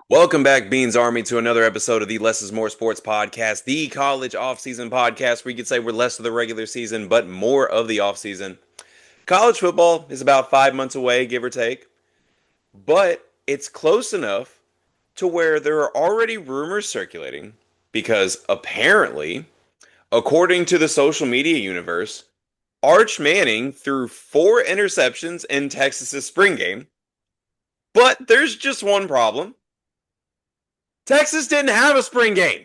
Welcome back, Beans Army, to another episode of the Less is More Sports Podcast, the college offseason podcast where you could say we're less of the regular season, but more of the offseason. College football is about 5 months away, give or take, but it's close enough to where there are already rumors circulating because apparently, according to the social media universe, Arch Manning threw 4 interceptions in Texas's spring game, but there's just one problem. Texas didn't have a spring game.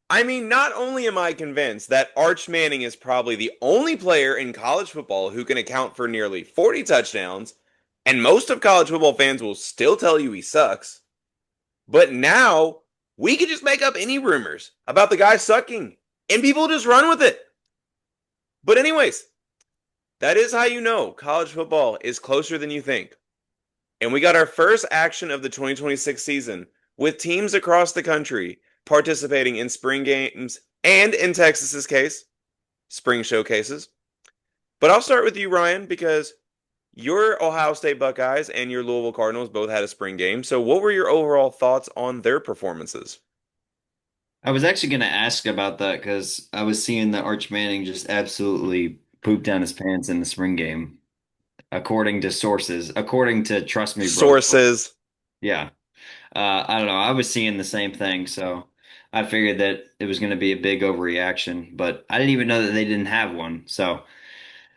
I mean, not only am I convinced that Arch Manning is probably the only player in college football who can account for nearly 40 touchdowns, and most of college football fans will still tell you he sucks, but now we can just make up any rumors about the guy sucking, and people just run with it. But, anyways, that is how you know college football is closer than you think. And we got our first action of the 2026 season with teams across the country participating in spring games and, in Texas's case, spring showcases. But I'll start with you, Ryan, because your Ohio State Buckeyes and your Louisville Cardinals both had a spring game. So, what were your overall thoughts on their performances? I was actually going to ask about that because I was seeing that Arch Manning just absolutely pooped down his pants in the spring game, according to sources, according to Trust Me Bro. Sources. Yeah. I don't know. I was seeing the same thing, so I figured that it was going to be a big overreaction, but I didn't even know that they didn't have one.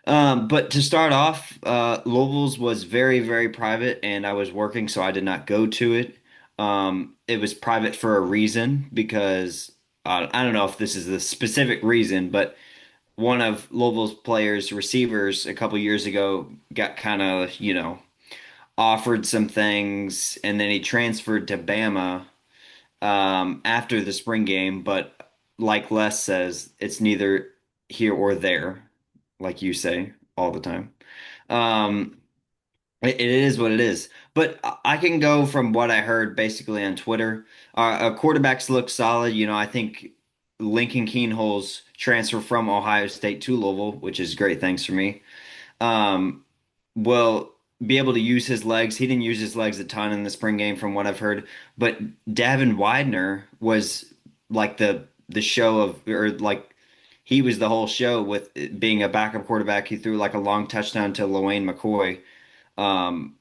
But to start off, Louisville's was very, very private, and I was working, so I did not go to it. It was private for a reason because I don't know if this is the specific reason, but one of Louisville's players, receivers, a couple years ago got kind of, offered some things, and then he transferred to Bama after the spring game. But like Les says, it's neither here or there, like you say all the time. Um, it is what it is. But I can go from what I heard basically on Twitter. Quarterbacks look solid. I think Lincoln Keenhol's transfer from Ohio State to Louisville, which is great. Thanks for me. Um, will be able to use his legs. He didn't use his legs a ton in the spring game, from what I've heard. But Davin Widener was like the show of, or like he was the whole show with being a backup quarterback. He threw like a long touchdown to Loane McCoy, um,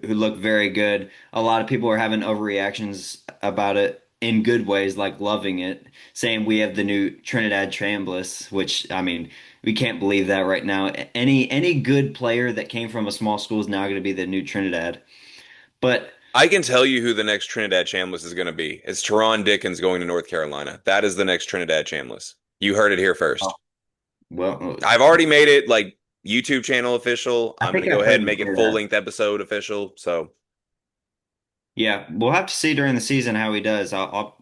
who looked very good. A lot of people are having overreactions about it in good ways, like loving it, saying we have the new Trinidad Chambliss, which I mean, we can't believe that right now. Any good player that came from a small school is now going to be the new Trinidad. But I can tell you who the next Trinidad Chambliss is going to be. It's Teron Dickens going to North Carolina. That is the next Trinidad Chambliss. You heard it here oh, first. well, I've already made it like YouTube channel official. I I'm going think to go I've ahead heard and you make it say full that. length episode official. So Yeah, we'll have to see during the season how he does. I'll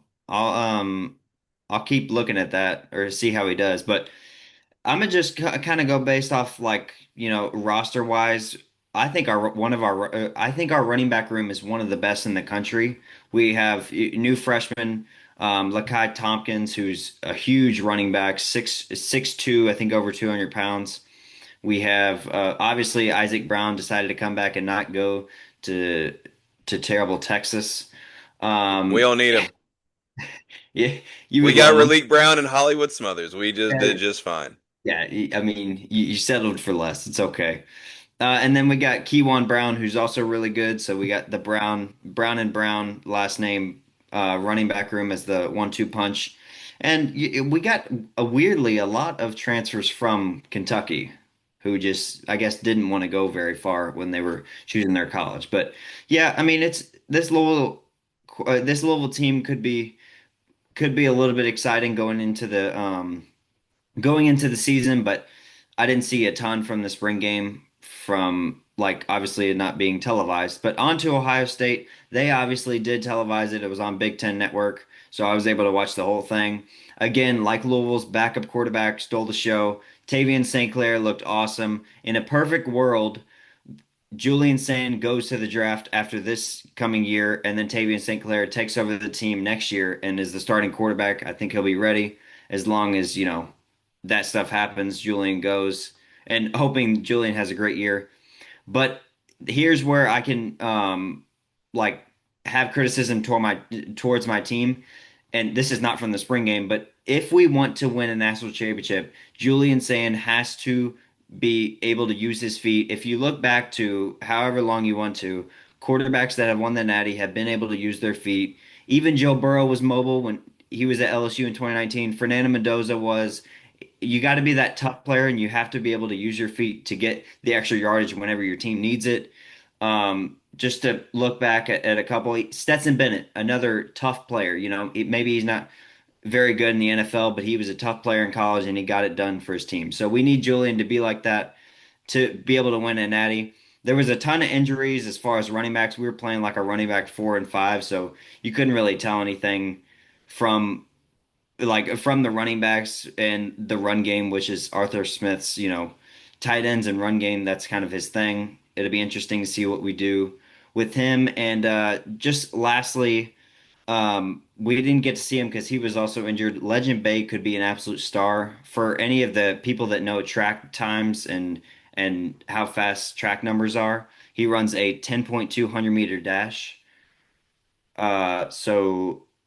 keep looking at that or see how he does. But I'm gonna just kind of go based off like, roster wise. I think our running back room is one of the best in the country. We have new freshman, Lakai Tompkins, who's a huge running back, 6'2", I think over 200 pounds. We have obviously Isaac Brown decided to come back and not go to terrible Texas. we Um, don't need him. yeah, you We would got love him. Raleek Brown and Hollywood Smothers. We just Yeah, did just fine. yeah, I mean, you settled for less. It's okay. And then we got Keywan Brown, who's also really good. So we got the Brown and Brown last name running back room as the 1-2 punch. And we got weirdly a lot of transfers from Kentucky who just, I guess, didn't want to go very far when they were choosing their college. But yeah, I mean, it's this Louisville team could be a little bit exciting going into the season, but I didn't see a ton from the spring game from like obviously it not being televised. But on to Ohio State, they obviously did televise it. It was on Big Ten Network, so I was able to watch the whole thing. Again, like Louisville's backup quarterback stole the show. Tavian St. Clair looked awesome. In a perfect world, Julian Sand goes to the draft after this coming year, and then Tavian St. Clair takes over the team next year and is the starting quarterback. I think he'll be ready as long as, that stuff happens. Julian goes, and hoping Julian has a great year. But here's where I can like have criticism towards my team, and this is not from the spring game, but if we want to win a national championship, Julian Sand has to be able to use his feet. If you look back to however long you want to, quarterbacks that have won the Natty have been able to use their feet. Even Joe Burrow was mobile when he was at LSU in 2019. Fernando Mendoza was. You got to be that tough player, and you have to be able to use your feet to get the extra yardage whenever your team needs it. Just to look back at a couple, Stetson Bennett, another tough player. Maybe he's not very good in the NFL, but he was a tough player in college and he got it done for his team. So we need Julian to be like that to be able to win a natty. There was a ton of injuries as far as running backs. We were playing like a running back 4 and 5, so you couldn't really tell anything from from the running backs and the run game, which is Arthur Smith's, tight ends and run game. That's kind of his thing. It'll be interesting to see what we do with him. And just lastly, we didn't get to see him because he was also injured. Legend Bay could be an absolute star for any of the people that know track times and how fast track numbers are. He runs a 10.2 100-meter dash.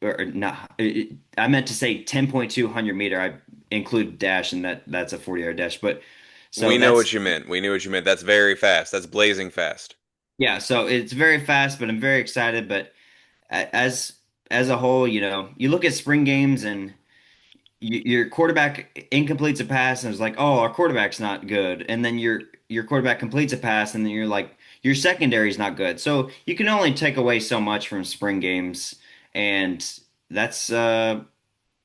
Or not, I meant to say 10.2 100-meter. I include dash, and that's a 40-yard dash. But so We know that's what you meant. We knew what you meant. That's very fast. That's blazing fast. yeah. So it's very fast, but I'm very excited. But as a whole, you look at spring games and your quarterback incompletes a pass, and it's like, oh, our quarterback's not good. And then your quarterback completes a pass, and then you're like, your secondary's not good. So you can only take away so much from spring games, and that's uh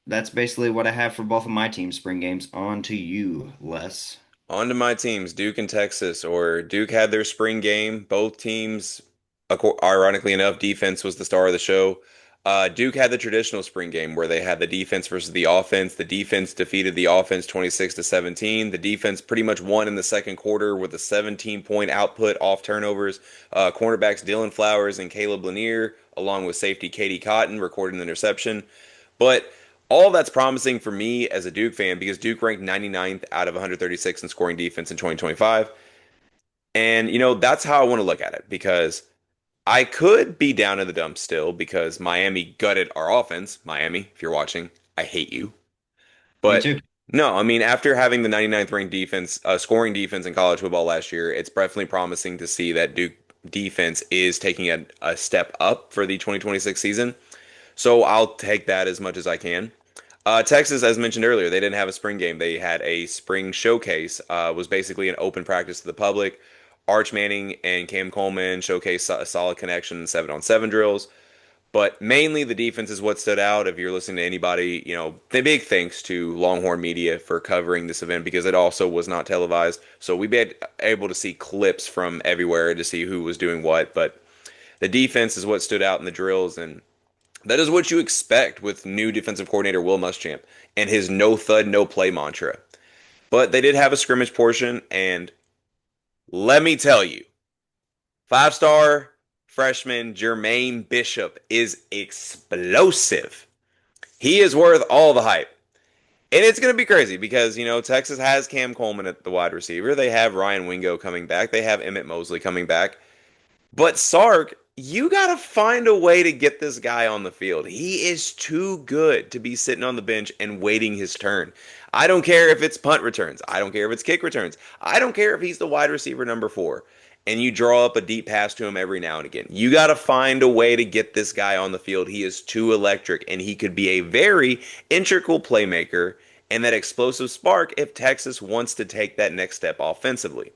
that's basically what I have for both of my team spring games. On to you, Les. On to my teams, Duke and Texas, or Duke had their spring game. Both teams, ironically enough, defense was the star of the show. Duke had the traditional spring game where they had the defense versus the offense. The defense defeated the offense 26-17. The defense pretty much won in the second quarter with a 17-point output off turnovers. Cornerbacks Dylan Flowers and Caleb Lanier, along with safety Katie Cotton, recorded an interception. But all that's promising for me as a Duke fan because Duke ranked 99th out of 136 in scoring defense in 2025. And, that's how I want to look at it because I could be down in the dumps still because Miami gutted our offense. Miami, if you're watching, I hate you. Me But too. no, I mean, after having the 99th ranked defense, scoring defense in college football last year, it's definitely promising to see that Duke defense is taking a step up for the 2026 season. So I'll take that as much as I can. Texas, as mentioned earlier, they didn't have a spring game. They had a spring showcase. Was basically an open practice to the public. Arch Manning and Cam Coleman showcased a solid connection in 7-on-7 drills. But mainly the defense is what stood out. If you're listening to anybody, the big thanks to Longhorn Media for covering this event because it also was not televised. So we been able to see clips from everywhere to see who was doing what. But the defense is what stood out in the drills, and that is what you expect with new defensive coordinator Will Muschamp and his no thud, no play mantra. But they did have a scrimmage portion, and let me tell you, 5-star freshman Jermaine Bishop is explosive. He is worth all the hype. And it's going to be crazy because, Texas has Cam Coleman at the wide receiver. They have Ryan Wingo coming back. They have Emmett Mosley coming back. But Sark, you got to find a way to get this guy on the field. He is too good to be sitting on the bench and waiting his turn. I don't care if it's punt returns. I don't care if it's kick returns. I don't care if he's the wide receiver number 4 and you draw up a deep pass to him every now and again. You got to find a way to get this guy on the field. He is too electric and he could be a very integral playmaker and that explosive spark if Texas wants to take that next step offensively.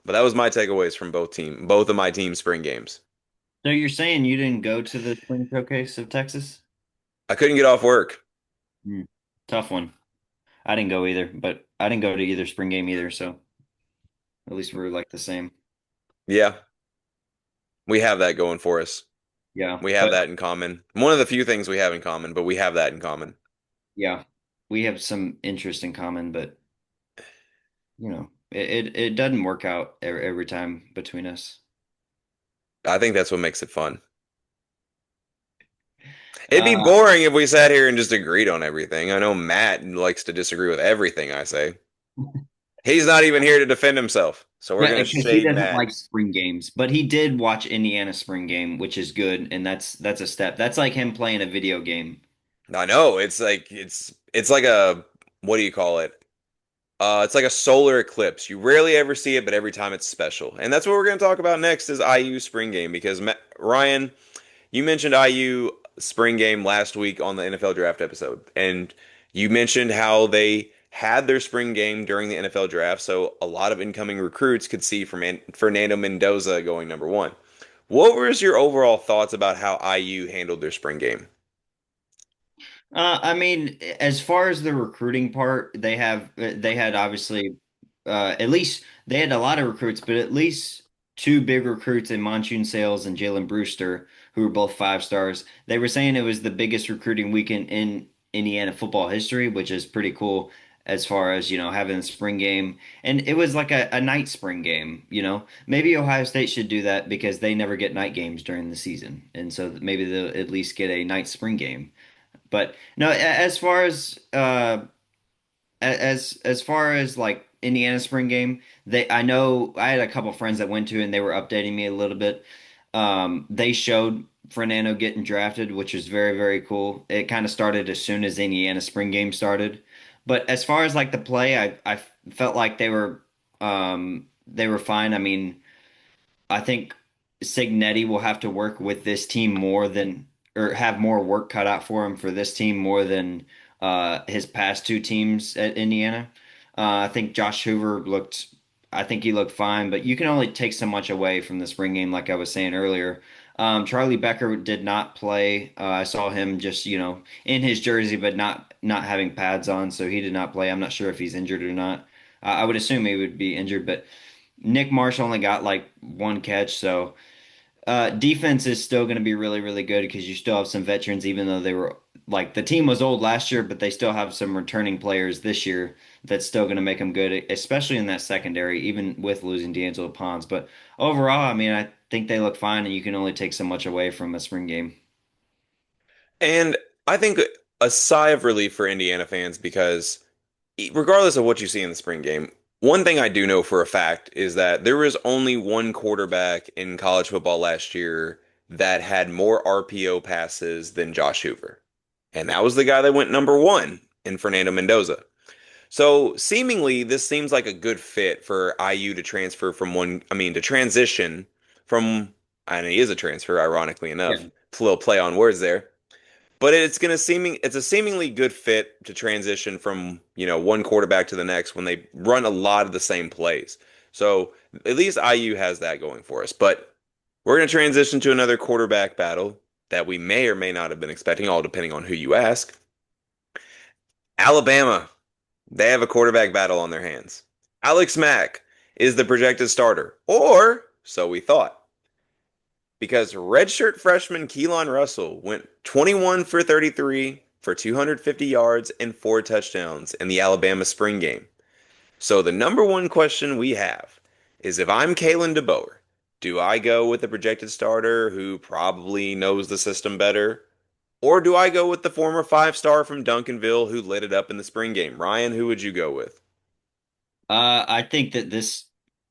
But that was my takeaways from both of my team's spring games. So you're saying you didn't go to the spring showcase of Texas? I couldn't get off work. Hmm. Tough one. I didn't go either, but I didn't go to either spring game either, so at least we're like the same. Yeah, we have that going for us. Yeah, We have but that in common. One of the few things we have in common, but we have that in common. yeah, we have some interest in common, but it doesn't work out every time between us. I think that's what makes it fun. It'd be Uh, boring if we sat here and just agreed on everything. I know Matt likes to disagree with everything I say. He's not even here to defend himself. So we're Yeah, gonna because he shade doesn't Matt. like spring games, but he did watch Indiana spring game, which is good, and that's a step. That's like him playing a video game. I know it's like a what do you call it? It's like a solar eclipse. You rarely ever see it, but every time it's special. And that's what we're going to talk about next is IU spring game because Ryan, you mentioned IU spring game last week on the NFL draft episode, and you mentioned how they had their spring game during the NFL draft, so a lot of incoming recruits could see from Fernando Mendoza going number one. What was your overall thoughts about how IU handled their spring game? I mean, as far as the recruiting part, they had obviously at least they had a lot of recruits, but at least two big recruits in Monsoon Sales and Jalen Brewster, who were both 5 stars. They were saying it was the biggest recruiting weekend in Indiana football history, which is pretty cool as far as, having the spring game. And it was like a night spring game. Maybe Ohio State should do that because they never get night games during the season. And so maybe they'll at least get a night spring game. But no, as far as far as like Indiana spring game, I know I had a couple friends that went to and they were updating me a little bit. They showed Fernando getting drafted, which was very, very cool. It kind of started as soon as Indiana spring game started. But as far as like the play, I felt like they were fine. I mean, I think Signetti will have to work with this team more than, or have more work cut out for him for this team more than his past two teams at Indiana. I think Josh Hoover I think he looked fine, but you can only take so much away from the spring game, like I was saying earlier. Charlie Becker did not play. I saw him just, in his jersey, but not having pads on, so he did not play. I'm not sure if he's injured or not. I would assume he would be injured, but Nick Marsh only got like one catch, so defense is still going to be really, really good because you still have some veterans, even though they were like the team was old last year, but they still have some returning players this year that's still going to make them good, especially in that secondary, even with losing D'Angelo Pons. But overall, I mean, I think they look fine, and you can only take so much away from a spring game. And I think a sigh of relief for Indiana fans because regardless of what you see in the spring game, one thing I do know for a fact is that there was only one quarterback in college football last year that had more RPO passes than Josh Hoover. And that was the guy that went number one in Fernando Mendoza. So seemingly, this seems like a good fit for IU to transfer from to transition from, and he is a transfer, ironically Yeah. enough. It's a little play on words there. But it's a seemingly good fit to transition from, one quarterback to the next when they run a lot of the same plays. So at least IU has that going for us. But we're going to transition to another quarterback battle that we may or may not have been expecting, all depending on who you ask. Alabama, they have a quarterback battle on their hands. Alex Mack is the projected starter, or so we thought because redshirt freshman Keelan Russell went 21 for 33 for 250 yards and 4 touchdowns in the Alabama spring game. So the number one question we have is if I'm Kalen DeBoer, do I go with the projected starter who probably knows the system better? Or do I go with the former 5 star from Duncanville who lit it up in the spring game? Ryan, who would you go with? I think that this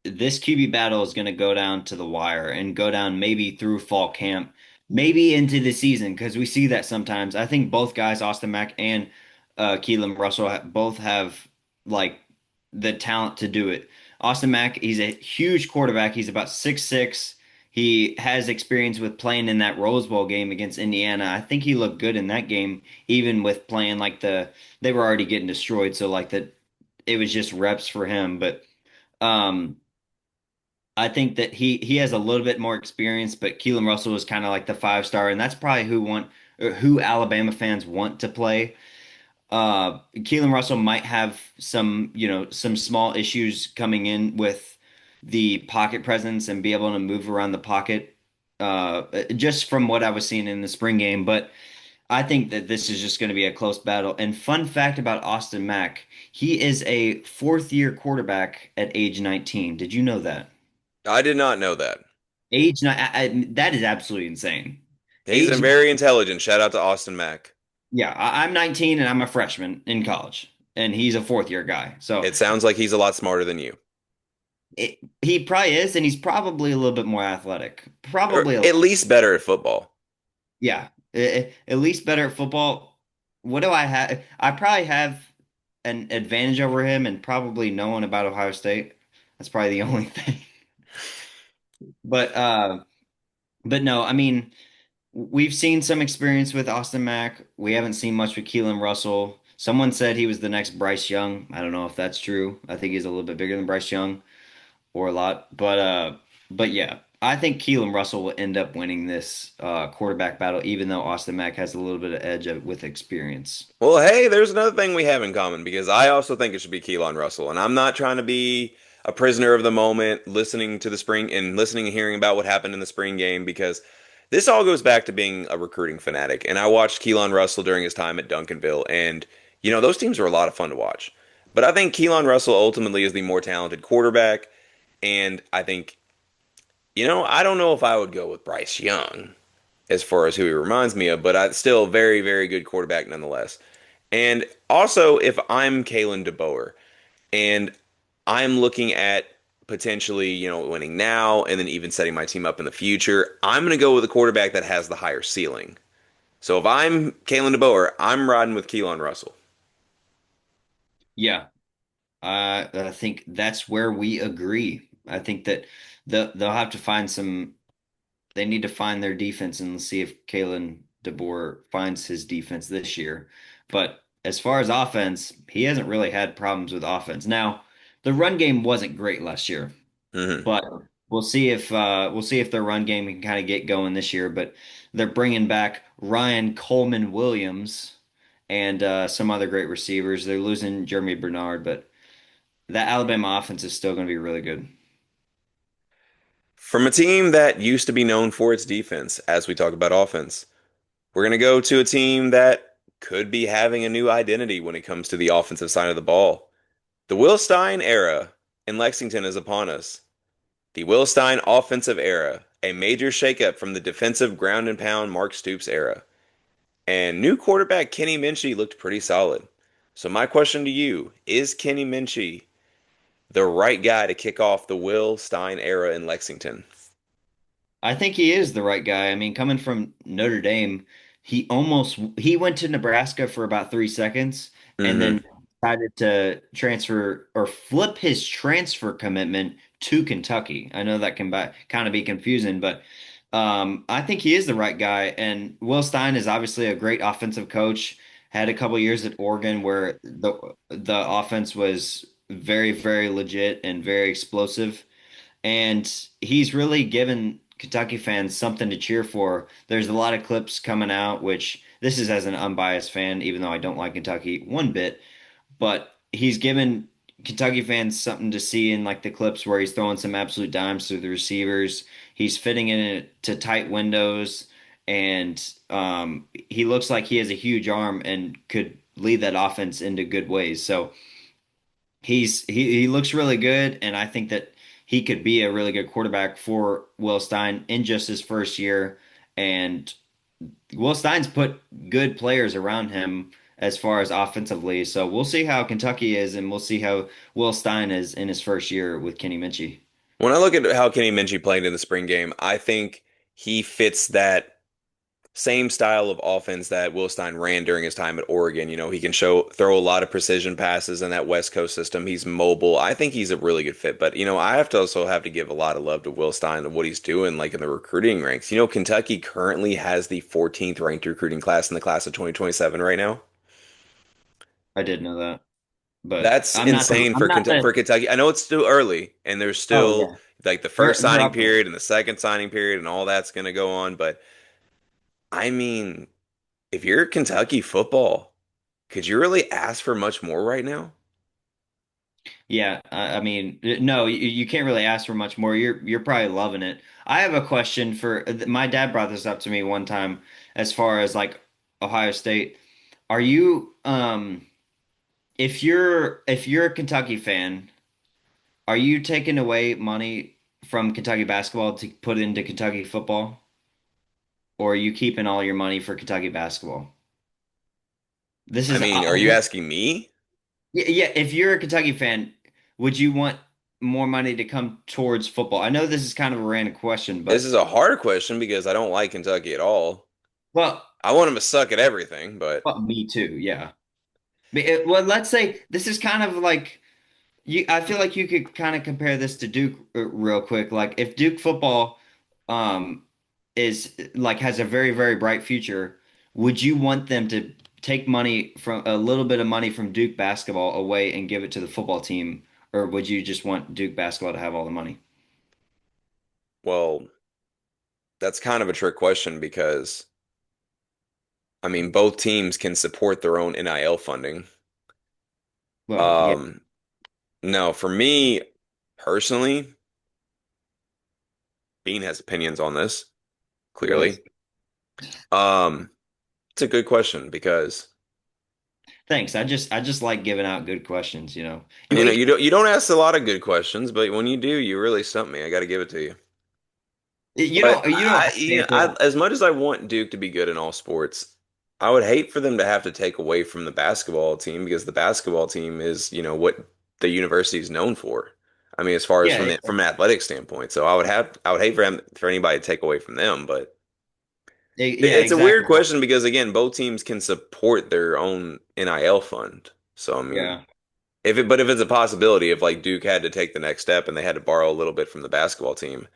QB battle is going to go down to the wire and go down maybe through fall camp, maybe into the season because we see that sometimes. I think both guys, Austin Mack and Keelan Russell, both have like the talent to do it. Austin Mack, he's a huge quarterback. He's about 6'6". He has experience with playing in that Rose Bowl game against Indiana. I think he looked good in that game, even with playing like they were already getting destroyed. So like it was just reps for him. But um, I think that he has a little bit more experience, but Keelan Russell is kind of like the 5 star, and that's probably who Alabama fans want to play. Keelan Russell might have some small issues coming in with the pocket presence and be able to move around the pocket, just from what I was seeing in the spring game. But I think that this is just going to be a close battle. And fun fact about Austin Mack, he is a fourth year quarterback at age 19. Did you know that? I did not know that. Age nine, that is absolutely insane. He's a Age, very intelligent. Shout out to Austin Mack. yeah, I'm 19 and I'm a freshman in college, and he's a fourth year guy. So It sounds like he's a lot smarter than you. He probably is, and he's probably a little bit more athletic. Or Probably a at least better at football. Yeah, at least better at football. What do I have? I probably have an advantage over him and probably knowing about Ohio State. That's probably the only thing. But but no, I mean, we've seen some experience with Austin Mack. We haven't seen much with Keelan Russell. Someone said he was the next Bryce Young. I don't know if that's true. I think he's a little bit bigger than Bryce Young or a lot. But yeah, I think Keelan Russell will end up winning this quarterback battle, even though Austin Mack has a little bit of edge with experience. Well, hey, there's another thing we have in common because I also think it should be Keelan Russell, and I'm not trying to be a prisoner of the moment, listening to the spring and listening and hearing about what happened in the spring game because this all goes back to being a recruiting fanatic. And I watched Keelan Russell during his time at Duncanville, and those teams were a lot of fun to watch. But I think Keelan Russell ultimately is the more talented quarterback, and I think, I don't know if I would go with Bryce Young as far as who he reminds me of, but I still very, very good quarterback nonetheless. And also, if I'm Kalen DeBoer and I'm looking at potentially, winning now and then even setting my team up in the future, I'm going to go with a quarterback that has the higher ceiling. So if I'm Kalen DeBoer, I'm riding with Keelan Russell. Yeah, I think that's where we agree. I think that they'll have to find some. They need to find their defense and see if Kalen DeBoer finds his defense this year. But as far as offense, he hasn't really had problems with offense. Now, the run game wasn't great last year, Hmm. but we'll see if their run game can kind of get going this year. But they're bringing back Ryan Coleman Williams and some other great receivers. They're losing Jeremy Bernard, but that Alabama offense is still going to be really good. From a team that used to be known for its defense, as we talk about offense, we're going to go to a team that could be having a new identity when it comes to the offensive side of the ball. The Will Stein era in Lexington is upon us. The Will Stein offensive era, a major shakeup from the defensive ground and pound Mark Stoops era. And new quarterback Kenny Minchey looked pretty solid. So my question to you, is Kenny Minchey the right guy to kick off the Will Stein era in Lexington? I think he is the right guy. I mean, coming from Notre Dame, he went to Nebraska for about 3 seconds and Hmm. then decided to transfer or flip his transfer commitment to Kentucky. I know that can kind of be confusing, but I think he is the right guy. And Will Stein is obviously a great offensive coach. Had a couple years at Oregon where the offense was very, very legit and very explosive. And he's really given Kentucky fans something to cheer for. There's a lot of clips coming out, which this is as an unbiased fan, even though I don't like Kentucky one bit, but he's given Kentucky fans something to see in like the clips where he's throwing some absolute dimes to the receivers. He's fitting in it to tight windows, and he looks like he has a huge arm and could lead that offense into good ways. So he looks really good, and I think that he could be a really good quarterback for Will Stein in just his first year. And Will Stein's put good players around him as far as offensively. So we'll see how Kentucky is, and we'll see how Will Stein is in his first year with Kenny Minchey. When I look at how Kenny Minchey played in the spring game, I think he fits that same style of offense that Will Stein ran during his time at Oregon. He can throw a lot of precision passes in that West Coast system. He's mobile. I think he's a really good fit. But I have to give a lot of love to Will Stein and what he's doing, like in the recruiting ranks. Kentucky currently has the 14th ranked recruiting class in the class of 2027 right now. I did know that, but That's insane I'm for not the. Kentucky. I know it's still early, and there's Oh still yeah, like the first they're signing up there. period and the second signing period, and all that's going to go on. But I mean, if you're Kentucky football, could you really ask for much more right now? Yeah, I mean, no, you can't really ask for much more. You're probably loving it. I have a question for my dad brought this up to me one time as far as like Ohio State. Are you if you're a Kentucky fan, are you taking away money from Kentucky basketball to put into Kentucky football, or are you keeping all your money for Kentucky basketball? This I is mean, are you asking me? yeah, yeah, if you're a Kentucky fan, would you want more money to come towards football? I know this is kind of a random question, This but is a hard question because I don't like Kentucky at all. well, I want them to suck at everything, but me too. Yeah. Well, let's say this is kind of like I feel like you could kind of compare this to Duke real quick. Like if Duke football um is like has a very, very bright future, would you want them to take money from a little bit of money from Duke basketball away and give it to the football team, or would you just want Duke basketball to have all the money? well, that's kind of a trick question because I mean both teams can support their own NIL funding. Well, yeah, Um, no, for me personally, Bean has opinions on this, let's clearly. Um, it's a good question because thanks. I just like giving out good questions, you know. you know You you don't ask a lot of good questions, but when you do, you really stump me. I got to give it to you. you But don't have to answer. as much as I want Duke to be good in all sports, I would hate for them to have to take away from the basketball team because the basketball team is, you know, what the university is known for. I mean, as far as Yeah, from an athletic standpoint. So I would hate for anybody to take away from them, but yeah, it's a weird exactly. question because again, both teams can support their own NIL fund. So I mean, Yeah. if it's a possibility if like Duke had to take the next step and they had to borrow a little bit from the basketball team,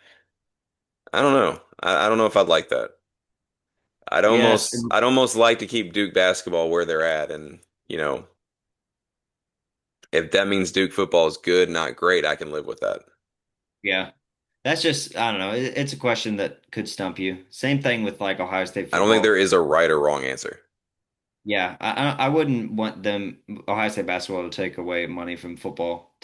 I don't know. I don't know if I'd like that. Yes. I'd almost like to keep Duke basketball where they're at, and you know, if that means Duke football is good, not great, I can live with that. Yeah. That's just, I don't know. It's a question that could stump you. Same thing with like Ohio State I don't think football. there is a right or wrong answer. Yeah, I wouldn't want them Ohio State basketball to take away money from football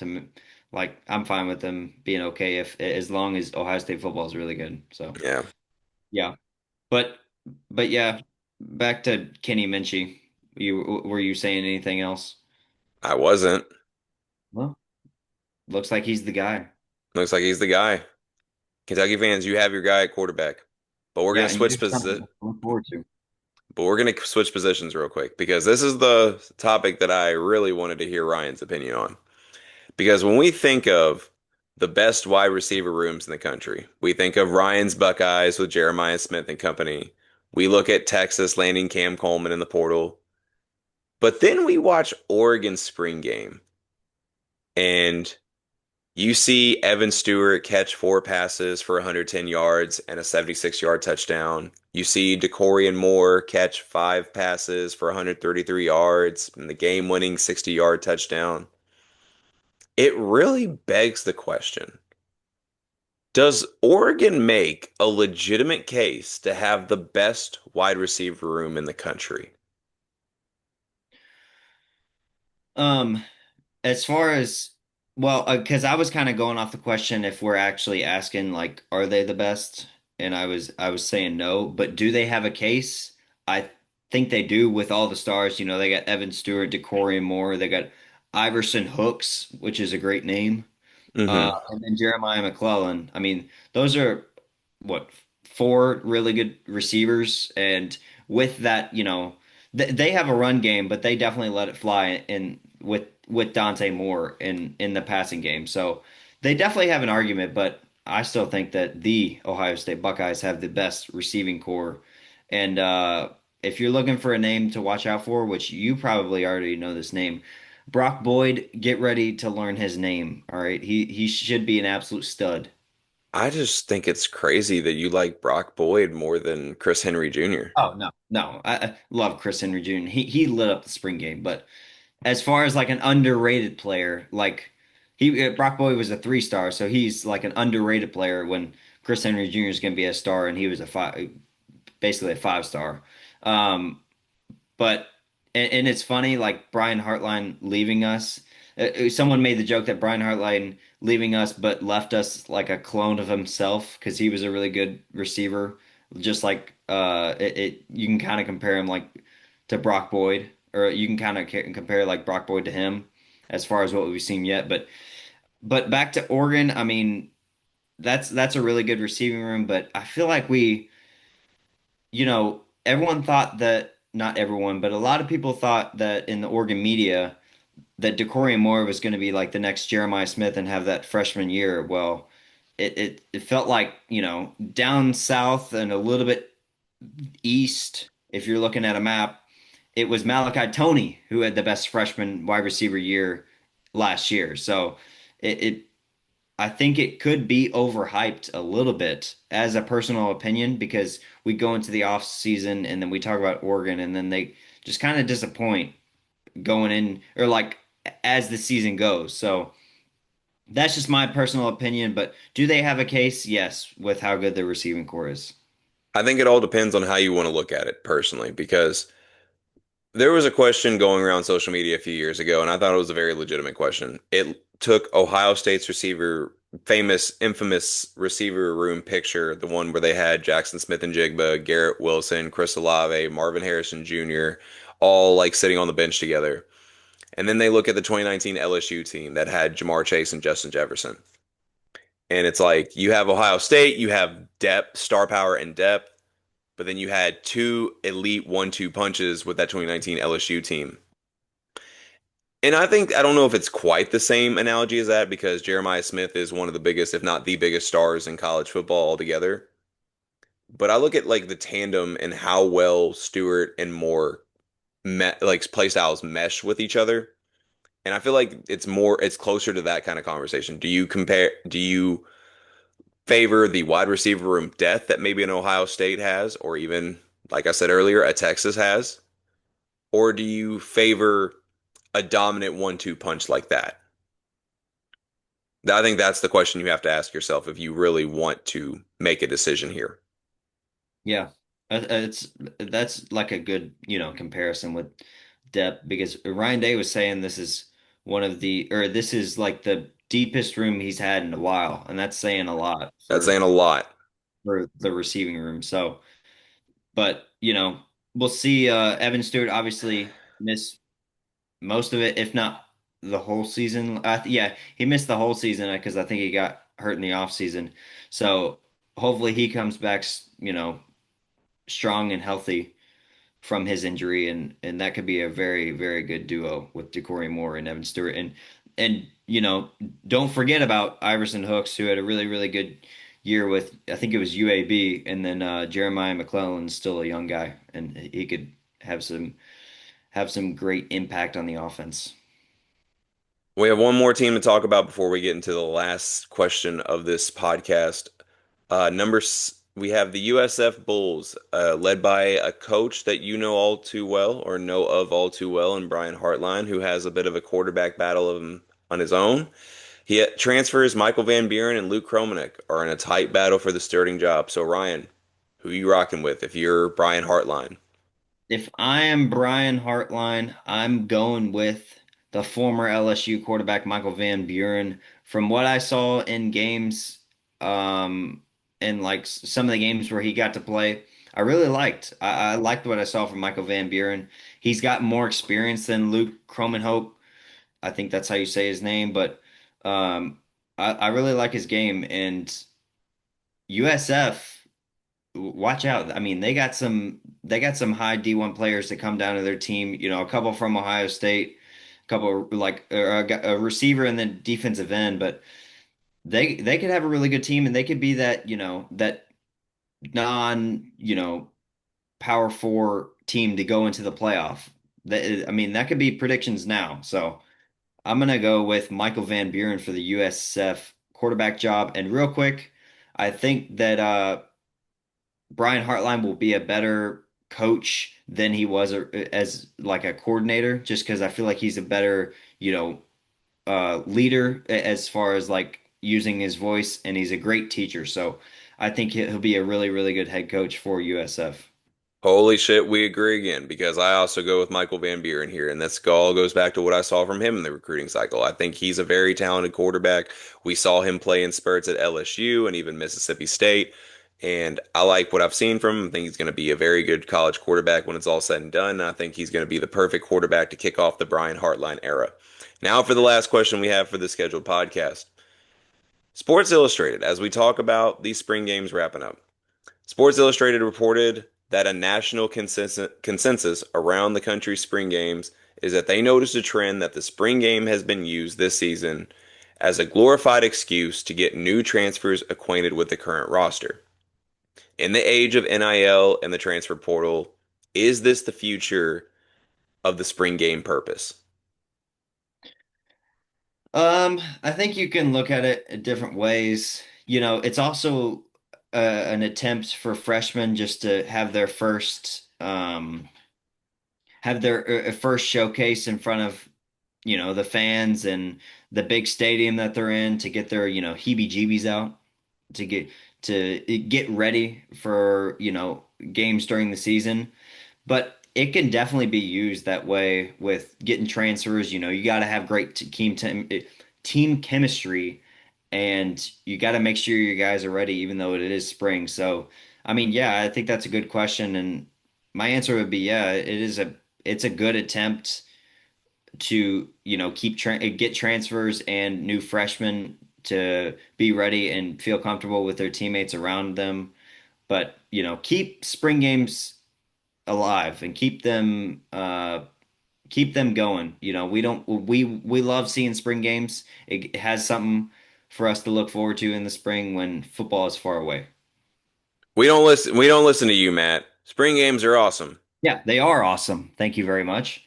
like I'm fine with them being okay if as long as Ohio State football is really good. So, Yeah, yeah. But yeah, back to Kenny Minchey. Were you saying anything else? I wasn't. Well, looks like he's the guy. Looks like he's the guy. Kentucky fans, you have your guy at quarterback, but Yeah, and you have something to look forward to. we're gonna switch positions real quick because this is the topic that I really wanted to hear Ryan's opinion on. Because when we think of the best wide receiver rooms in the country, we think of Ryan's Buckeyes with Jeremiah Smith and company. We look at Texas landing Cam Coleman in the portal. But then we watch Oregon spring game and you see Evan Stewart catch four passes for 110 yards and a 76-yard touchdown. You see DeCorian Moore catch five passes for 133 yards and the game-winning 60-yard touchdown. It really begs the question. Does Oregon make a legitimate case to have the best wide receiver room in the country? Um, as far as well, because I was kind of going off the question if we're actually asking like, are they the best? And I was saying no, but do they have a case? I think they do with all the stars. You know, they got Evan Stewart, Decory Moore, they got Iverson Hooks, which is a great name. Hmm. And then Jeremiah McClellan. I mean, those are what four really good receivers, and with that, you know, they have a run game, but they definitely let it fly in with Dante Moore in the passing game. So they definitely have an argument, but I still think that the Ohio State Buckeyes have the best receiving core. And if you're looking for a name to watch out for, which you probably already know this name, Brock Boyd, get ready to learn his name. All right. He should be an absolute stud. I just think it's crazy that you like Brock Boyd more than Chris Henry Jr. Oh no. No. I love Chris Henry Jr. He lit up the spring game, but as far as like an underrated player, like Brock Boyd was a three-star, so he's like an underrated player when Chris Henry Jr. is going to be a star and he was a five, basically a five-star. Um, But and it's funny, like Brian Hartline leaving us. Someone made the joke that Brian Hartline leaving us, but left us like a clone of himself because he was a really good receiver. Just like you can kind of compare him like to Brock Boyd, or you can kind of compare like Brock Boyd to him as far as what we've seen yet. But back to Oregon, I mean that's a really good receiving room, but I feel like everyone thought that, not everyone, but a lot of people thought that in the Oregon media that Decory Moore was going to be like the next Jeremiah Smith and have that freshman year. Well, it felt like, down south and a little bit east, if you're looking at a map, it was Malachi Tony who had the best freshman wide receiver year last year. So it I think it could be overhyped a little bit as a personal opinion because we go into the off season and then we talk about Oregon and then they just kind of disappoint going in or like as the season goes. So that's just my personal opinion, but do they have a case? Yes, with how good the receiving core is. I think it all depends on how you want to look at it personally, because there was a question going around social media a few years ago, and I thought it was a very legitimate question. It took Ohio State's infamous receiver room picture, the one where they had Jackson Smith and Jigba, Garrett Wilson, Chris Olave, Marvin Harrison Jr., all like sitting on the bench together. And then they look at the 2019 LSU team that had Jamar Chase and Justin Jefferson. And it's like you have Ohio State, you have depth, star power, and depth, but then you had two elite 1-2 punches with that 2019 LSU team. And I don't know if it's quite the same analogy as that because Jeremiah Smith is one of the biggest, if not the biggest stars in college football altogether. But I look at like the tandem and how well Stewart and Moore like play styles mesh with each other. And I feel like it's closer to that kind of conversation. Do you favor the wide receiver room depth that maybe an Ohio State has, or even, like I said earlier, a Texas has? Or do you favor a dominant 1-2 punch like that? I think that's the question you have to ask yourself if you really want to make a decision here. Yeah. It's that's like a good, comparison with depth because Ryan Day was saying this is this is like the deepest room he's had in a while, and that's saying a lot That's saying a lot. for the receiving room. So, but we'll see. Evan Stewart obviously missed most of it, if not the whole season. Yeah, he missed the whole season because I think he got hurt in the off season. So hopefully he comes back, strong and healthy from his injury, and that could be a very, very good duo with Decory Moore and Evan Stewart. And don't forget about Iverson Hooks, who had a really, really good year with I think it was UAB, and then Jeremiah McClellan's still a young guy, and he could have some great impact on the offense. We have one more team to talk about before we get into the last question of this podcast. We have the USF Bulls, led by a coach that you know all too well, or know of all too well, and Brian Hartline, who has a bit of a quarterback battle on his own. Transfers Michael Van Buren and Luke Kromenek are in a tight battle for the starting job. So Ryan, who you rocking with if you're Brian Hartline? If I am Brian Hartline, I'm going with the former LSU quarterback Michael Van Buren. From what I saw in games, and like some of the games where he got to play, I really liked. I liked what I saw from Michael Van Buren. He's got more experience than Luke Cromenhope. I think that's how you say his name, but I really like his game and USF. Watch out. I mean, they got some high D1 players that come down to their team, a couple from Ohio State, a couple like a receiver and then defensive end, but they could have a really good team and they could be that, that non, power four team to go into the playoff. I mean, that could be predictions now. So I'm gonna go with Michael Van Buren for the USF quarterback job. And real quick, I think that Brian Hartline will be a better coach than he was as like a coordinator, just because I feel like he's a better, leader as far as like using his voice, and he's a great teacher. So I think he'll be a really, really good head coach for USF. Holy shit, we agree again because I also go with Michael Van Buren here, and that's all goes back to what I saw from him in the recruiting cycle. I think he's a very talented quarterback. We saw him play in spurts at LSU and even Mississippi State, and I like what I've seen from him. I think he's going to be a very good college quarterback when it's all said and done. I think he's going to be the perfect quarterback to kick off the Brian Hartline era. Now for the last question we have for the scheduled podcast. Sports Illustrated, as we talk about these spring games wrapping up. Sports Illustrated reported that a national consensus around the country's spring games is that they noticed a trend that the spring game has been used this season as a glorified excuse to get new transfers acquainted with the current roster. In the age of NIL and the transfer portal, is this the future of the spring game purpose? I think you can look at it in different ways. It's also an attempt for freshmen just to have their first showcase in front of, the fans and the big stadium that they're in to get their, heebie-jeebies out to get ready for, games during the season. But it can definitely be used that way with getting transfers. You got to have great team chemistry, and you got to make sure your guys are ready, even though it is spring. So, I mean, yeah, I think that's a good question, and my answer would be yeah, it's a good attempt to get transfers and new freshmen to be ready and feel comfortable with their teammates around them. But keep spring games alive and keep them going. We don't we love seeing spring games. It has something for us to look forward to in the spring when football is far away. We don't listen. We don't listen to you, Matt. Spring games are awesome. Yeah, they are awesome. Thank you very much.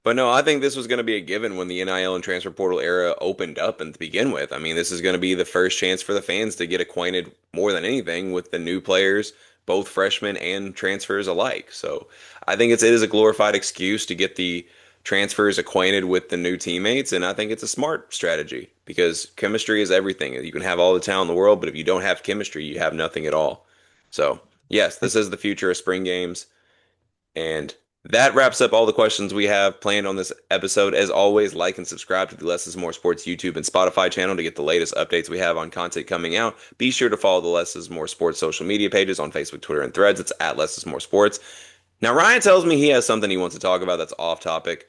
But no, I think this was going to be a given when the NIL and transfer portal era opened up and to begin with. I mean, this is going to be the first chance for the fans to get acquainted more than anything with the new players, both freshmen and transfers alike. So I think it is a glorified excuse to get the transfers acquainted with the new teammates, and I think it's a smart strategy because chemistry is everything. You can have all the talent in the world, but if you don't have chemistry, you have nothing at all. So yes, this is the future of spring games. And that wraps up all the questions we have planned on this episode. As always, like and subscribe to the Less is More Sports YouTube and Spotify channel to get the latest updates we have on content coming out. Be sure to follow the Less is More Sports social media pages on Facebook, Twitter, and Threads. It's at Less is More Sports. Now, Ryan tells me he has something he wants to talk about that's off topic.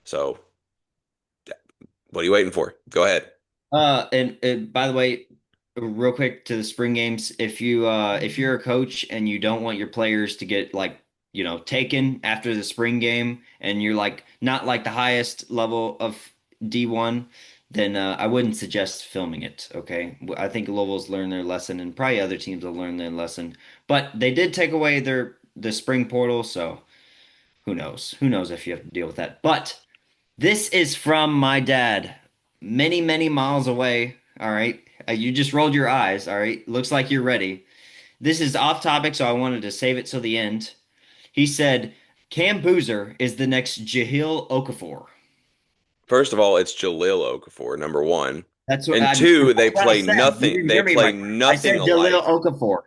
So, what are you waiting for? Go ahead. And by the way, real quick to the spring games, if you're a coach and you don't want your players to get like, taken after the spring game and you're like not like the highest level of D1, then I wouldn't suggest filming it, okay? I think Louisville's learned their lesson and probably other teams will learn their lesson. But they did take away the spring portal, so who knows? Who knows if you have to deal with that. But this is from my dad, many, many miles away. All right. You just rolled your eyes. All right. Looks like you're ready. This is off topic, so I wanted to save it till the end. He said, Cam Boozer is the next Jahil Okafor. First of all, it's Jalil Okafor, number one. That's what And two, they what I play said. You nothing. didn't They hear me play right. I nothing said Jalil alike. Okafor.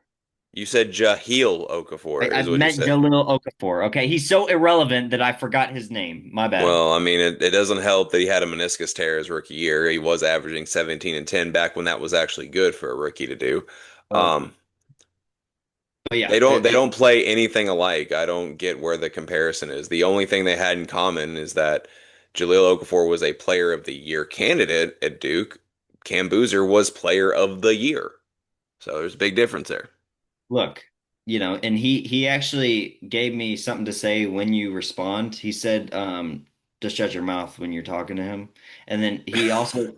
You said Jahil Okafor, I is what you meant said. Jalil Okafor. Okay. He's so irrelevant that I forgot his name. My bad. Well, I mean, it doesn't help that he had a meniscus tear his rookie year. He was averaging 17 and 10 back when that was actually good for a rookie to do. Oh, Um, but yeah, they don't play anything alike. I don't get where the comparison is. The only thing they had in common is that Jaleel Okafor was a player of the year candidate at Duke. Cam Boozer was player of the year. So there's a big difference there. look, and he actually gave me something to say when you respond. He said, just shut your mouth when you're talking to him. And then he also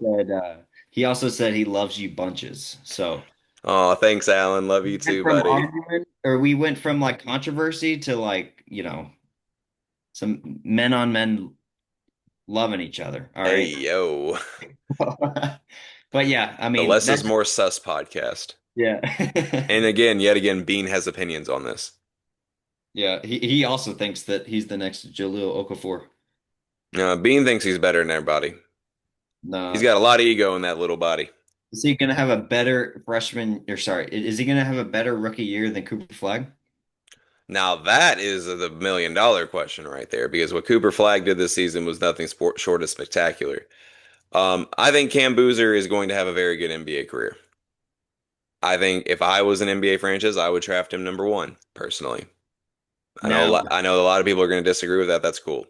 said he loves you bunches. So Oh, thanks, Alan. Love you too, buddy. we went from like controversy to like, some men on men loving each other. All Hey, right. yo. But yeah, I The mean, Less is that's More Sus podcast. yeah. And again, yet again, Bean has opinions on this. Yeah, he also thinks that he's the next Jaleel Okafor. Bean thinks he's better than everybody. He's No, got a lot of ego in that little body. is he gonna have a better freshman, or sorry, is he gonna have a better rookie year than Cooper Flag? Now that is the million-dollar question right there, because what Cooper Flag did this season was nothing short of spectacular. I think Cam Boozer is going to have a very good NBA career. I think if I was an NBA franchise, I would draft him number one, personally. Now, I know a lot of people are going to disagree with that. That's cool.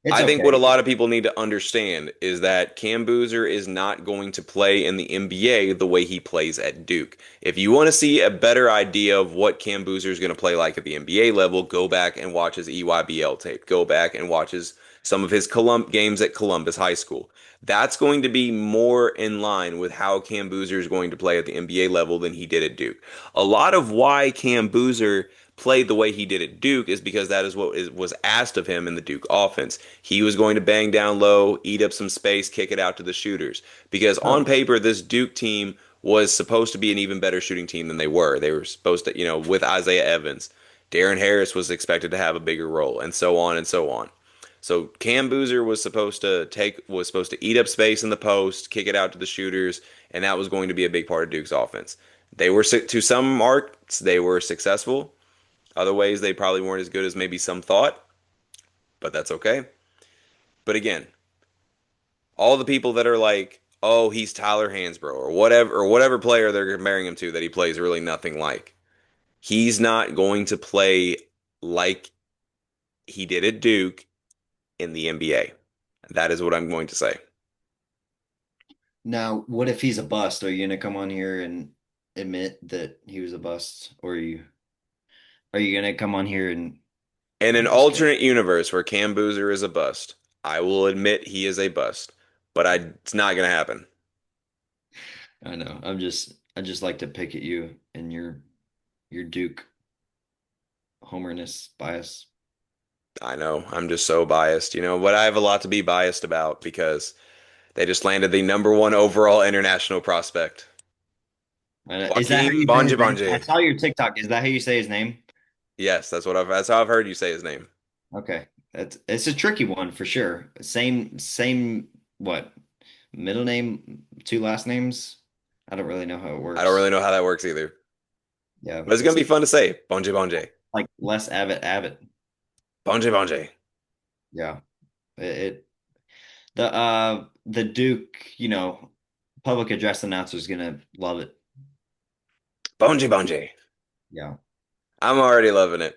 It's I think what a okay. lot of people need to understand is that Cam Boozer is not going to play in the NBA the way he plays at Duke. If you want to see a better idea of what Cam Boozer is going to play like at the NBA level, go back and watch his EYBL tape. Go back and watch some of his games at Columbus High School. That's going to be more in line with how Cam Boozer is going to play at the NBA level than he did at Duke. A lot of why Cam Boozer played the way he did at Duke is because that is what was asked of him in the Duke offense. He was going to bang down low, eat up some space, kick it out to the shooters. Because on Oh, paper, this Duke team was supposed to be an even better shooting team than they were. They were supposed to, with Isaiah Evans, Darren Harris was expected to have a bigger role, and so on and so on. So Cam Boozer was supposed to eat up space in the post, kick it out to the shooters, and that was going to be a big part of Duke's offense. They were to some marks they were successful. Other ways they probably weren't as good as maybe some thought, but that's okay. But again, all the people that are like, "Oh, he's Tyler Hansbrough," or whatever player they're comparing him to that he plays really nothing like. He's not going to play like he did at Duke in the NBA. That is what I'm going to say. now what if he's a bust? Are you gonna come on here and admit that he was a bust, or are you gonna come on here and In an just go? alternate universe where Cam Boozer is a bust, I will admit he is a bust, but it's not going to happen. I know. I just like to pick at you and your Duke homerness bias. I know I'm just so biased, but I have a lot to be biased about because they just landed the number one overall international prospect, Is that how Joaquim you say his Bonje name? I Bonje. saw your TikTok. Is that how you say his name? Yes, that's how I've heard you say his name. Okay. It's a tricky one for sure. Same what? Middle name, two last names? I don't really know how it I don't works. really know how that works either, Yeah, but it's gonna it's be fun to say. Bonje Bonje. like less Abbott. Bonje Bonje. Yeah. It the Duke, public address announcer is gonna love it. Bonje Bonje. Yeah. I'm already loving it.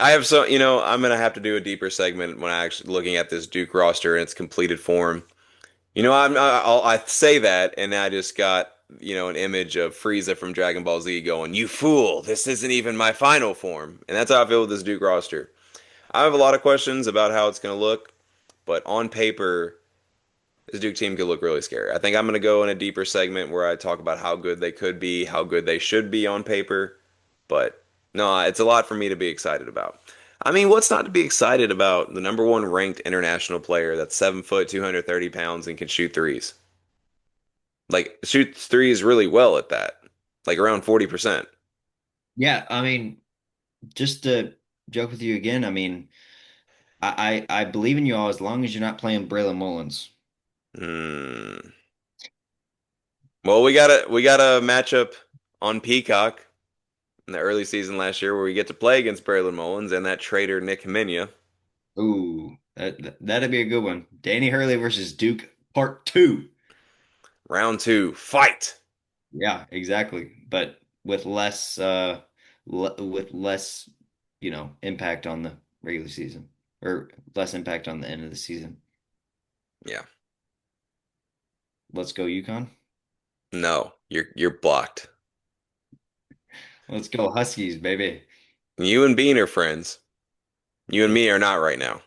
I'm gonna have to do a deeper segment when I actually looking at this Duke roster in its completed form. I say that, and I just got an image of Frieza from Dragon Ball Z going, "You fool! This isn't even my final form," and that's how I feel with this Duke roster. I have a lot of questions about how it's going to look, but on paper, this Duke team could look really scary. I think I'm going to go in a deeper segment where I talk about how good they could be, how good they should be on paper, but no, it's a lot for me to be excited about. I mean, what's not to be excited about? The number one ranked international player that's 7 foot, 230 pounds, and can shoot threes. Like shoots threes really well at that, like around 40%. Yeah, I mean, just to joke with you again, I mean, I believe in you all as long as you're not playing Braylon Mullins. Hmm. Well, we got a matchup on Peacock in the early season last year where we get to play against Braylon Mullins and that traitor Nick Minya. Ooh, that'd be a good one. Danny Hurley versus Duke Part 2. Round two, fight. Yeah, exactly. But with less, impact on the regular season or less impact on the end of the season. Yeah. Let's go UConn. No, you're blocked. Let's go Huskies, baby. You and Bean are friends. You and me are not right now.